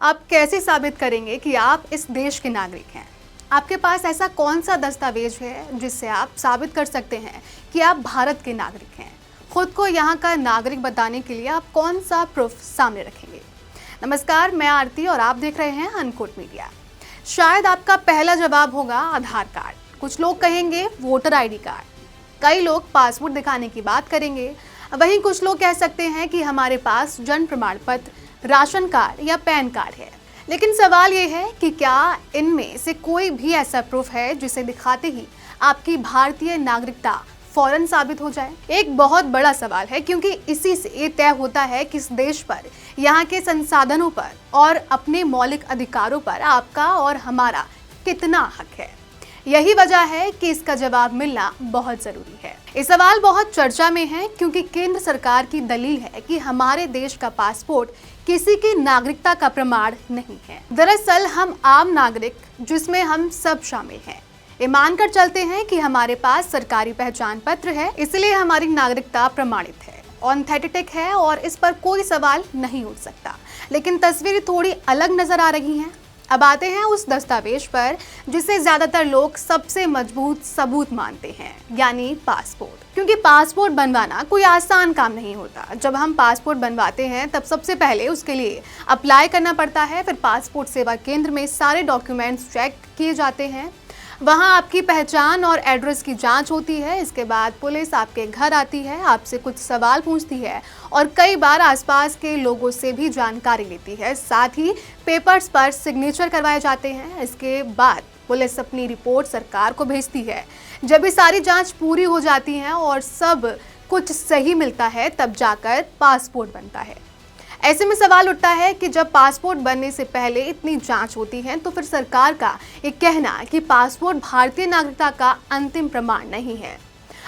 आप कैसे साबित करेंगे कि आप इस देश के नागरिक हैं? आपके पास ऐसा कौन सा दस्तावेज है जिससे आप साबित कर सकते हैं कि आप भारत के नागरिक हैं? खुद को यहाँ का नागरिक बताने के लिए आप कौन सा प्रूफ सामने रखेंगे? नमस्कार, मैं आरती और आप देख रहे हैं अनकोट मीडिया। शायद आपका पहला जवाब होगा आधार कार्ड, कुछ लोग कहेंगे वोटर आईडी कार्ड, कई लोग पासपोर्ट दिखाने की बात करेंगे, वहीं कुछ लोग कह सकते हैं कि हमारे पास जन्म प्रमाण पत्र, राशन कार्ड या पैन कार्ड है। लेकिन सवाल ये है कि क्या इनमें से कोई भी ऐसा प्रूफ है जिसे दिखाते ही आपकी भारतीय नागरिकता फौरन साबित हो जाए? एक बहुत बड़ा सवाल है, क्योंकि इसी से ये तय होता है कि इस देश पर, यहाँ के संसाधनों पर और अपने मौलिक अधिकारों पर आपका और हमारा कितना हक है। यही वजह है कि इसका जवाब मिलना बहुत जरूरी है। ये सवाल बहुत चर्चा में है क्योंकि केंद्र सरकार की दलील है कि हमारे देश का पासपोर्ट किसी की नागरिकता का प्रमाण नहीं है। दरअसल हम आम नागरिक, जिसमें हम सब शामिल हैं, ये मानकर चलते हैं कि हमारे पास सरकारी पहचान पत्र है, इसलिए हमारी नागरिकता प्रमाणित है, ऑथेंटिक है और इस पर कोई सवाल नहीं उठ सकता। लेकिन तस्वीरें थोड़ी अलग नजर आ रही हैं। अब आते हैं उस दस्तावेज पर जिसे ज्यादातर लोग सबसे मजबूत सबूत मानते हैं, यानी पासपोर्ट। क्योंकि पासपोर्ट बनवाना कोई आसान काम नहीं होता। जब हम पासपोर्ट बनवाते हैं तब सबसे पहले उसके लिए अप्लाई करना पड़ता है, फिर पासपोर्ट सेवा केंद्र में सारे डॉक्यूमेंट्स चेक किए जाते हैं, वहाँ आपकी पहचान और एड्रेस की जांच होती है। इसके बाद पुलिस आपके घर आती है, आपसे कुछ सवाल पूछती है और कई बार आसपास के लोगों से भी जानकारी लेती है। साथ ही पेपर्स पर सिग्नेचर करवाए जाते हैं। इसके बाद पुलिस अपनी रिपोर्ट सरकार को भेजती है। जब ये सारी जांच पूरी हो जाती है और सब कुछ सही मिलता है, तब जाकर पासपोर्ट बनता है। ऐसे में सवाल उठता है कि जब पासपोर्ट बनने से पहले इतनी जांच होती है, तो फिर सरकार का ये कहना कि पासपोर्ट भारतीय नागरिकता का अंतिम प्रमाण नहीं है।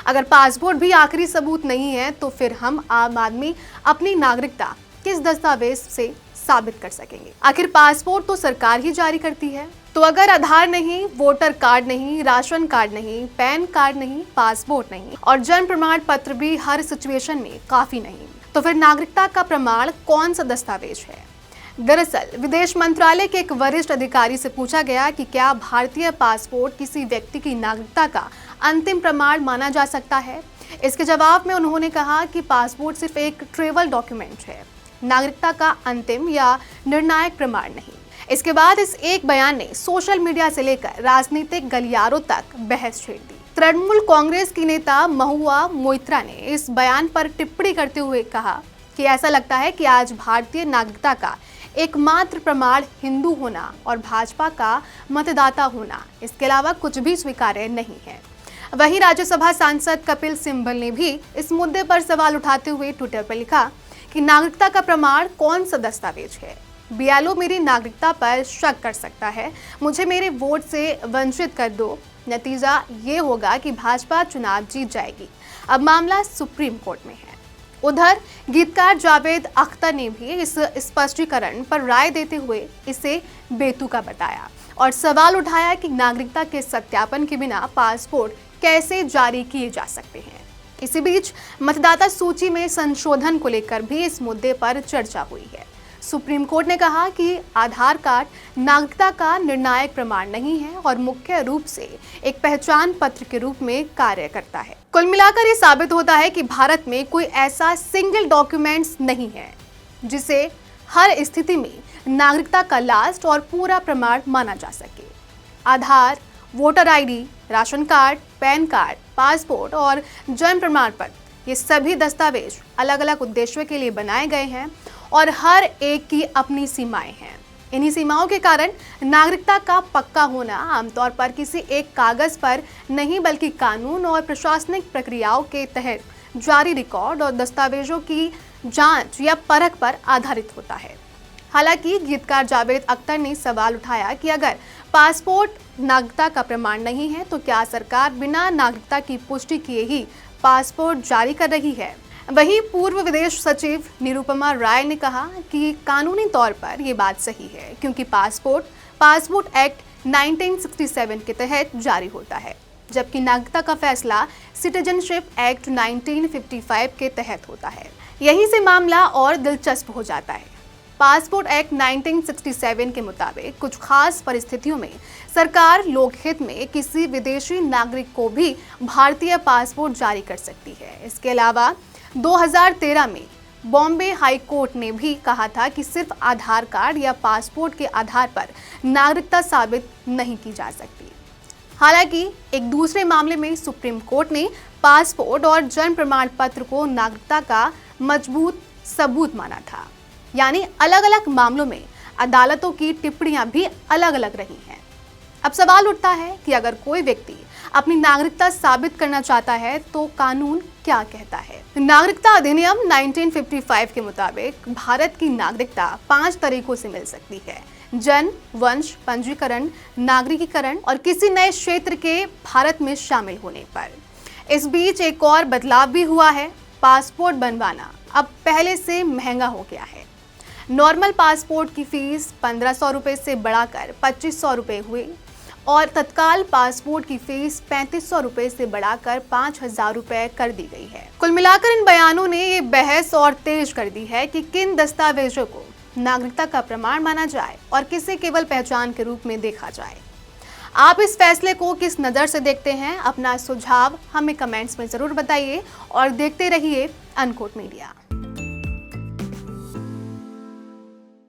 अगर पासपोर्ट भी आखिरी सबूत नहीं है, तो फिर हम आम आदमी अपनी नागरिकता किस दस्तावेज से साबित कर सकेंगे? आखिर पासपोर्ट तो सरकार ही जारी करती है। तो अगर आधार नहीं, वोटर कार्ड नहीं, राशन कार्ड नहीं, पैन कार्ड नहीं, पासपोर्ट नहीं और जन्म प्रमाण पत्र भी हर सिचुएशन में काफी नहीं, तो फिर नागरिकता का प्रमाण कौन सा दस्तावेज है? दरअसल विदेश मंत्रालय के एक वरिष्ठ अधिकारी से पूछा गया कि क्या भारतीय पासपोर्ट किसी व्यक्ति की नागरिकता का अंतिम प्रमाण माना जा सकता है। इसके जवाब में उन्होंने कहा कि पासपोर्ट सिर्फ एक ट्रैवल डॉक्यूमेंट है, नागरिकता का अंतिम या निर्णायक प्रमाण नहीं। इसके बाद इस एक बयान ने सोशल मीडिया से लेकर राजनीतिक गलियारों तक बहस छेड़ दी। तृणमूल कांग्रेस की नेता महुआ मोइत्रा ने इस बयान पर टिप्पणी करते हुए कहा कि ऐसा लगता है कि आज भारतीय नागरिकता का एकमात्र प्रमाण हिंदू होना और भाजपा का मतदाता होना, इसके अलावा कुछ भी स्वीकार्य नहीं है। वहीं राज्यसभा सांसद कपिल सिब्बल ने भी इस मुद्दे पर सवाल उठाते हुए ट्विटर पर लिखा कि नागरिकता का प्रमाण कौन सा दस्तावेज है? बीएलओ मेरी नागरिकता पर शक कर सकता है, मुझे मेरे वोट से वंचित कर दो, नतीजा ये होगा कि भाजपा चुनाव जीत जाएगी। अब मामला सुप्रीम कोर्ट में है। उधर गीतकार जावेद अख्तर ने भी इस स्पष्टीकरण पर राय देते हुए इसे बेतुका बताया और सवाल उठाया कि नागरिकता के सत्यापन के बिना पासपोर्ट कैसे जारी किए जा सकते हैं। इसी बीच मतदाता सूची में संशोधन को लेकर भी इस मुद्दे पर चर्चा हुई है। सुप्रीम कोर्ट ने कहा कि आधार कार्ड नागरिकता का निर्णायक प्रमाण नहीं है और मुख्य रूप से एक पहचान पत्र के रूप में कार्य करता है। कुल मिलाकर ये साबित होता है कि भारत में कोई ऐसा सिंगल डॉक्यूमेंट्स नहीं है जिसे हर स्थिति में नागरिकता का लास्ट और पूरा प्रमाण माना जा सके। Aadhaar, voter ID, ration card, PAN card, passport और जन्म प्रमाण पत्र, ये सभी दस्तावेज अलग अलग उद्देश्यों के लिए बनाए गए हैं और हर एक की अपनी सीमाएं हैं। इन्हीं सीमाओं के कारण नागरिकता का पक्का होना आमतौर पर किसी एक कागज पर नहीं, बल्कि कानून और प्रशासनिक प्रक्रियाओं के तहत जारी रिकॉर्ड और दस्तावेजों की जांच या परख पर आधारित होता है। हालांकि गीतकार जावेद अख्तर ने सवाल उठाया कि अगर पासपोर्ट नागरिकता का प्रमाण नहीं है, तो क्या सरकार बिना नागरिकता की पुष्टि किए ही पासपोर्ट जारी कर रही है? वहीं पूर्व विदेश सचिव निरुपमा राय ने कहा कि कानूनी तौर पर ये बात सही है, क्योंकि पासपोर्ट एक्ट 1967 के तहत जारी होता है, जबकि नागरिकता का फैसला सिटीजनशिप एक्ट 1955 के तहत होता है। यहीं से मामला और दिलचस्प हो जाता है। पासपोर्ट एक्ट 1967 के मुताबिक कुछ खास परिस्थितियों में सरकार लोकहित में किसी विदेशी नागरिक को भी भारतीय पासपोर्ट जारी कर सकती है। इसके अलावा 2013 में बॉम्बे हाई कोर्ट ने भी कहा था कि सिर्फ आधार कार्ड या पासपोर्ट के आधार पर नागरिकता साबित नहीं की जा सकती। हालांकि एक दूसरे मामले में सुप्रीम कोर्ट ने पासपोर्ट और जन्म प्रमाण पत्र को नागरिकता का मजबूत सबूत माना था। यानी अलग अलग मामलों में अदालतों की टिप्पणियां भी अलग अलग रही हैं। अब सवाल उठता है कि अगर कोई व्यक्ति अपनी नागरिकता साबित करना चाहता है तो कानून क्या कहता है। नागरिकता अधिनियम 1955 के मुताबिक भारत की नागरिकता 5 तरीकों से मिल सकती है: जन्म, वंश, पंजीकरण, नागरिकीकरण और किसी नए क्षेत्र के भारत में शामिल होने पर। इस बीच एक और बदलाव भी हुआ है। पासपोर्ट बनवाना अब पहले से महंगा हो गया है। नॉर्मल पासपोर्ट की फीस 1500 रुपये से बढ़ाकर 2500 रुपये हुई और तत्काल पासपोर्ट की फीस 3500 रुपये से बढ़ाकर 5000 रुपये कर दी गई है। कुल मिलाकर इन बयानों ने ये बहस और तेज कर दी है कि किन दस्तावेजों को नागरिकता का प्रमाण माना जाए और किसे केवल पहचान के रूप में देखा जाए। आप इस फैसले को किस नज़र से देखते हैं? अपना सुझाव हमें कमेंट्स में ज़रूर बताइए और देखते रहिए अनकोट मीडिया।